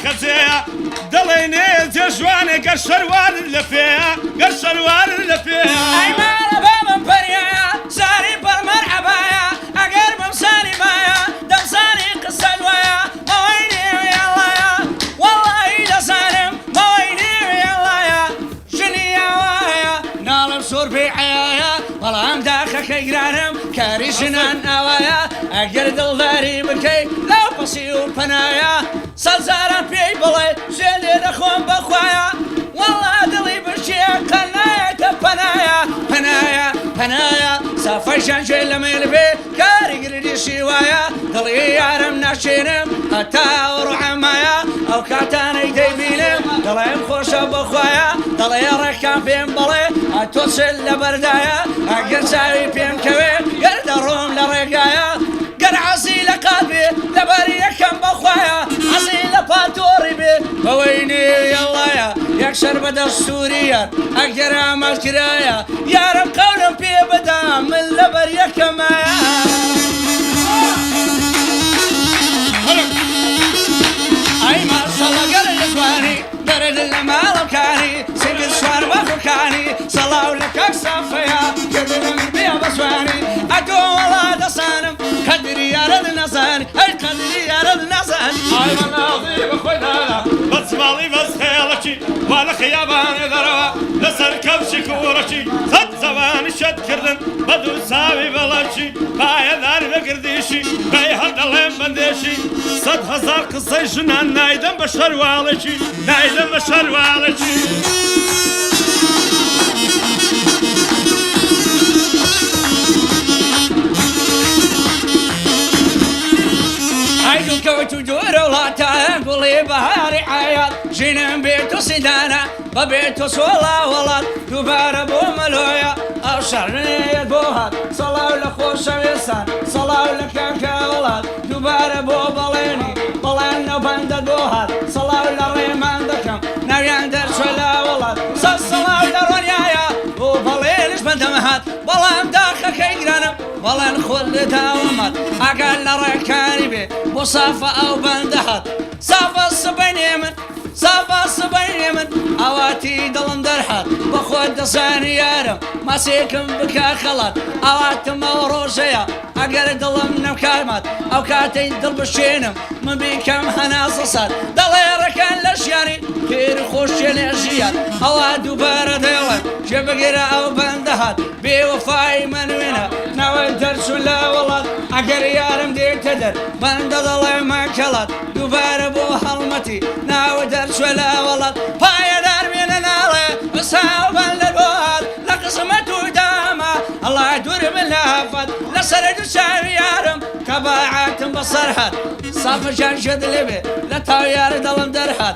خەجەیە دڵێنێ جێژوانێ گەر شەروار لە پێیە گەر شەروار لە پێیە ئەیمانە بە من پەریایە زاری بەرمەر عەبایە ئەگەر بەم ساری مایە دەمزانی قسەت وایە ئەوەی نێوێڵایە وەڵڵاهی دەزانم بەوەی نێوێڵایە ژنی ئەوایە ناڵم سۆر بێعەیە بەڵام داخەکەی گرانم کاری ژنان ئەوایە ئەگەر دڵداری بکەی لەو پەسی و پەنایە سەد جاران پێی بڵێ ژێلێ دەخۆم بەخوایە وەڵڵا دڵی بشیە قەنایەتە پەنایە پەنایە پەنایە سافەیشان ژێ لە مێل بێ کاری گردیشی وایە دڵی یارم ناشێنم هەتا ڕوحەمایە ئەو کاتانەی دەیبینم دڵێم خۆشە بەخوایە دڵێ ڕێکان پێم بڵێ ئەتۆ چل لە بەردایە ئەگەر چاوی پێم کەوێ گەر دەڕۆم لە ڕێگایە گەر عەزی لە قات بێ لەبەر یەکەم بەخوایە عەزی لە پاتۆڕی بێ بەوەی نێوێڵایە یەکشەر بە دەستوریان ئەگەر ئامادەکرایە یارم قەولم پێ بەدا من لەبەر یەکەمایە ئەی ماشەڵڵا گەر لەتوانی دەرێت لە ماڵەکانی سێگت شوار بەخۆکانی سەڵاو لە کاک سافەیە کردنم بێ بەسوانی ئەتۆ وەڵا دەسانم قەدری یارە نەزانی ئەی قەدری یارە نەزانی ئای مەناڵی بەخۆی دانا بەچماڵی بەستێڵەکی وا لە خەیابانێ دەرەوە لەسەر کەوشی کوڕەکی سەد زەوانی شەدکردن بە دوو چاوی بەڵەکی پایەدار لە گردیشی بەی هەردەڵێم بەندێشی سەد هەزار قسەی ژنان نایدەم بە شەرواڵێکی نایدەم بە شەرواڵێکی کەوت و دوورە وڵاتایە گوڵی بەهاری عایات ژینم بێت و سیدانە بەبێت و سۆڵا وڵات دووبارە بۆ مەلۆیە ئەو شەڕنێت بۆ هات سەڵاو لە خۆشەوێستان سەڵاو لە کاکە وڵات دووبارە بۆ بەڵێنی بەڵێن نەوبەندەت بۆ هات سەڵاو لە ڕێمان دەکەم ناویان دەرچۆ لە وڵات سەد سەڵاو لە ڕۆنیایە بۆ بەڵێنش بەندەمە هات بەڵام داخەکەی گرانم بەڵێن خۆت لێداوەمات ئەگەر لە ڕێکانی بێ بۆ سافە ئەو بەندە هات سافە سبەینێ من سافە سبەینێ من ئەواتی دڵم دەرهات بە خۆت دەزانی یارم ماسێکم بکە خەڵات ئەواتمەوە ڕۆژەیە ئەگەر دڵم نەمکارمات ئەو کاتەی دڵ بشێنم من بیکەم هەناسە سات دەڵێ ڕێکان لە ژیانی پێر خۆشیە لێ ژیان ئەوە دووبارە دەڵێم ژێ بگیرە ئەو بەندە هات بێوەفای منوێنە ناوەی دەرچوو لە وڵات ئەگەر یارم دێتە دەر بەندە دەڵێ ماکەڵات دووبارە بۆ هەڵمەتی ناوە دەرچوە لە وڵات پایەدار مێنە ناڵێ بەساو بەندە بۆ هات لە قسمەت و داما ئەڵا دوور من لە هەفەت لەسەر دوو چاوی یارم کە باعاتم بەسەر هات سافەجان ژێد لێبێ لە تاو یارە دڵم دەرهات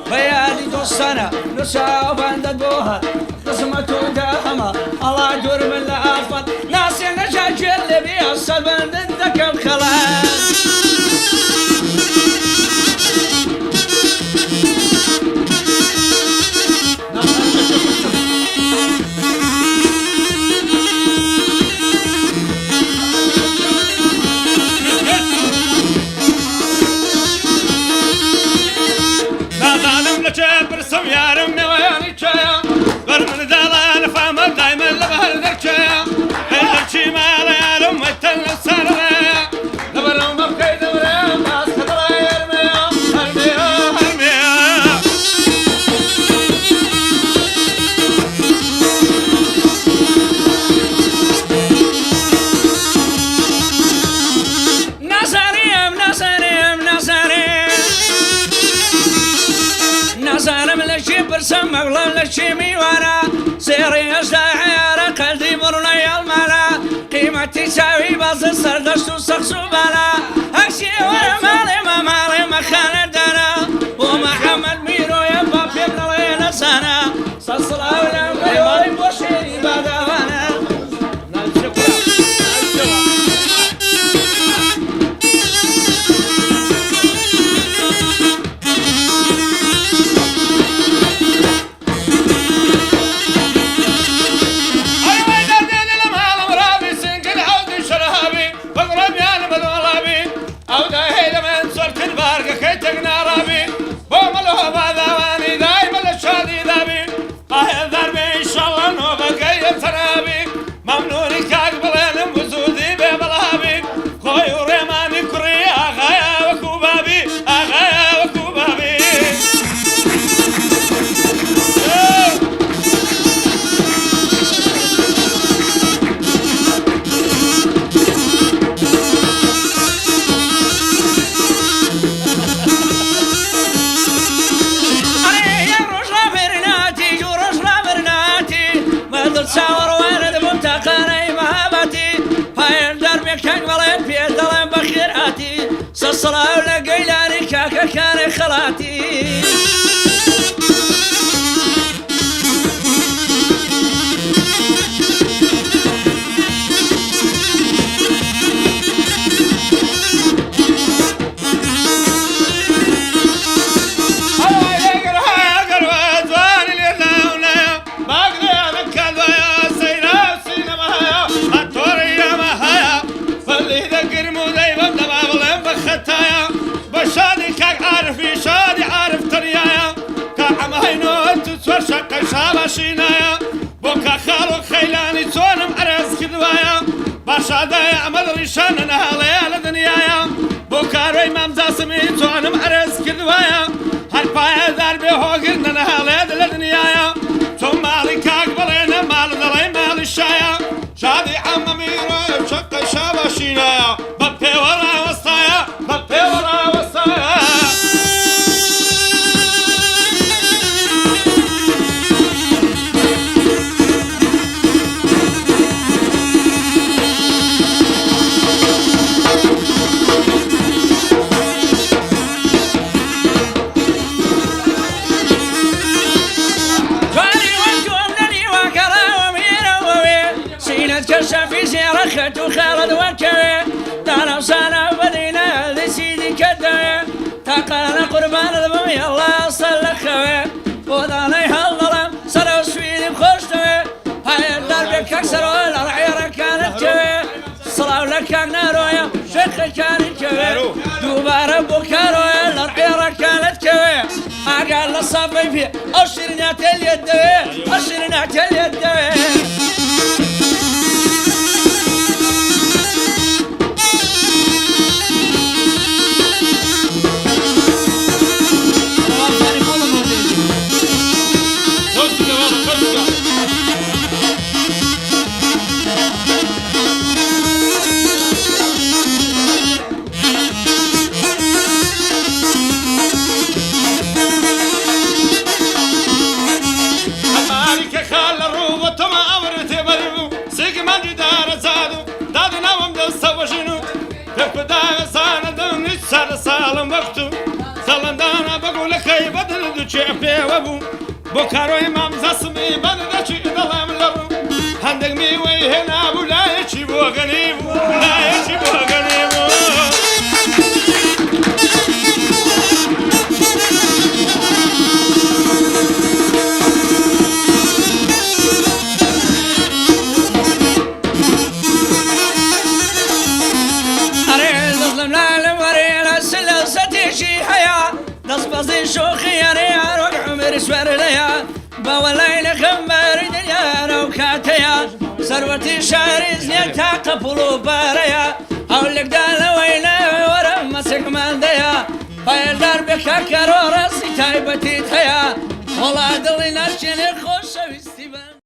بە یادی دۆستانە لە چاو بەندەت بۆ هات قسمەت و داما ئەڵا دوور من لە ئافەت ناسێ نەجا گوێر لێبێ سەر بەندت دەکەم خەڵات برسم یارم نوایانی چایا بر من داڵان فامە دایمەن لە بەهەر دەرچەیە هەرچی ماڵە یارم وەتەن لە سەرڕێیە لەبەرەوە مەبکەی دەبرێ باس کە دڵای هەرمەیە هەرمەیە هەرمەیە نازانیم نازانیم نازانیم نازانم لە چی پرسم مەوڵەم لە چی میوانە سێڕی هەشدا عیارە قەلدی بڕنەی هەڵمانە قیمەتی چاوی بازە سەردەشت و سەخسوبانە هەرچی وەرە ماڵێمە ماڵێمە خانەدانە بۆ مەحەمەد میرۆیە با پێم دەڵێ نەزانە سەد سڵاو لەم بەیوەی بۆ شێری باداوانە ئەو داهێ لە من زۆرتر بارگەکەی تەک ناڕابی وڵاتی شادي عارف تريايا كعم هينو تسوى شقة شاباشينايا بوكا خالو خيلاني تونم عرز كدوايا باشادا يعمل ريشان نهالي لدنيايا بوكا روي مامزاسمي تونم عرز كدوايا هالبايا داربي هوغرنا نهالي لدنيايا ثم مالي كاك بلينا مال دلي مال الشايا شادي عم ميرو شقة شاباشينايا ببي ورا وسطايا ببي ورا وسطايا سافي زيارخت وخالد وكوي دانا وسانا بدينا لسيدي كدوي تاقانا قربان البمي الله صلى خوي ودانا يهالظلم سنة وسويدي بخوشتوي هاي الدرب كاكسر ولا رعيرا كانت كوي صلاة لك نارويا شيخ كانت كوي دوبارا بوكارويا الرعيرا كانت كوي اقال الصافي فيه اشرنات اليدوي اشرنات اليدوي سالم وقتو سالندانا بقول خي بدل دوچه پیوبو بوكارو امام زاسمي بدل چي دلم لبو هندق مي وي هنا بولا چي بوغنيبو لا چي بوغنيبو نصبزي شوخي يا ريال وقعمر سوار ليا بولاي لخمر دنيا وكاتيا ثروتي شاري زين تاقبلو باريا هولك دالا ويلا ورا مسك مالديا بايل دربك كرو راسي تايبتي تيا والله دلي ناشيني خوش